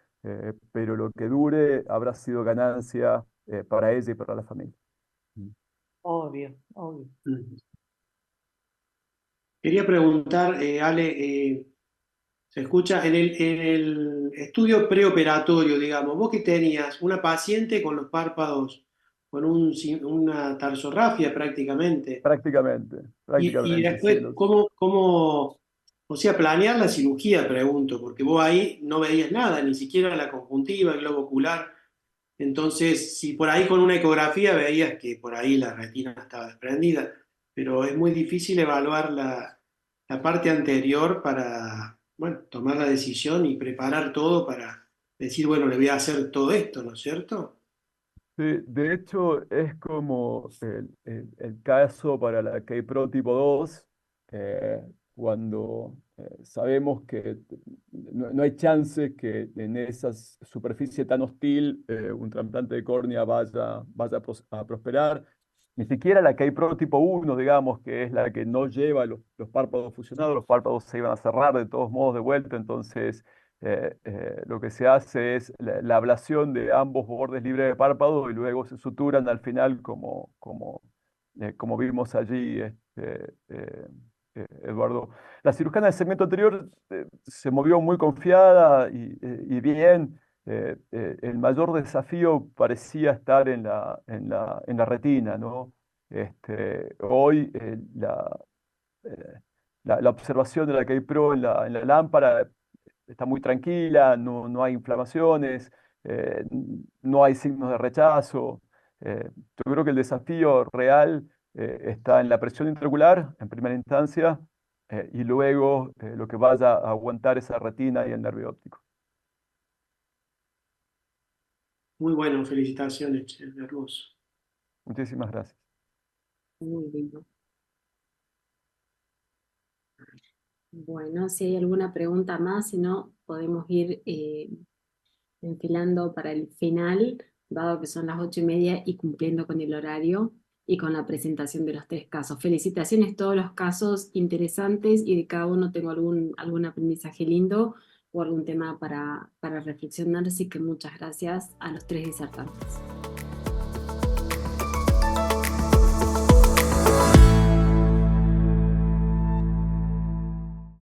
pero lo que dure habrá sido ganancia para ella y para la familia. Obvio, obvio. Quería preguntar, Ale, se escucha en el estudio preoperatorio, digamos, vos que tenías una paciente con los párpados, con una tarsorrafia prácticamente, Prácticamente, y prácticamente, sí. después, o sea, planear la cirugía, pregunto, porque vos ahí no veías nada, ni siquiera la conjuntiva, el globo ocular. Entonces, si por ahí con una ecografía veías que por ahí la retina estaba desprendida, pero es muy difícil evaluar la parte anterior para, bueno, tomar la decisión y preparar todo para decir, bueno, le voy a hacer todo esto, ¿no es cierto? Sí, de hecho, es como el caso para la K-Pro tipo 2, cuando sabemos que no hay chance que en esa superficie tan hostil un trasplante de córnea vaya a prosperar. Ni siquiera la K-Pro tipo 1, digamos, que es la que no lleva los párpados fusionados, los párpados se iban a cerrar de todos modos de vuelta, entonces lo que se hace es la ablación de ambos bordes libres de párpado y luego se suturan al final como vimos allí, Eduardo. La cirujana del segmento anterior se movió muy confiada y bien. El mayor desafío parecía estar en la retina, ¿no? Hoy la observación de la K-Pro en la lámpara está muy tranquila, no hay inflamaciones, no hay signos de rechazo. Yo creo que el desafío real está en la presión intraocular, en primera instancia, y luego lo que vaya a aguantar esa retina y el nervio óptico. Muy bueno, felicitaciones, hermoso. Muchísimas gracias. Muy lindo. Bueno, si hay alguna pregunta más, si no, podemos ir enfilando para el final, dado que son las 8:30 y cumpliendo con el horario y con la presentación de los 3 casos. Felicitaciones, todos los casos interesantes y de cada uno tengo algún aprendizaje lindo o algún tema para reflexionar, así que muchas gracias a los 3 disertantes.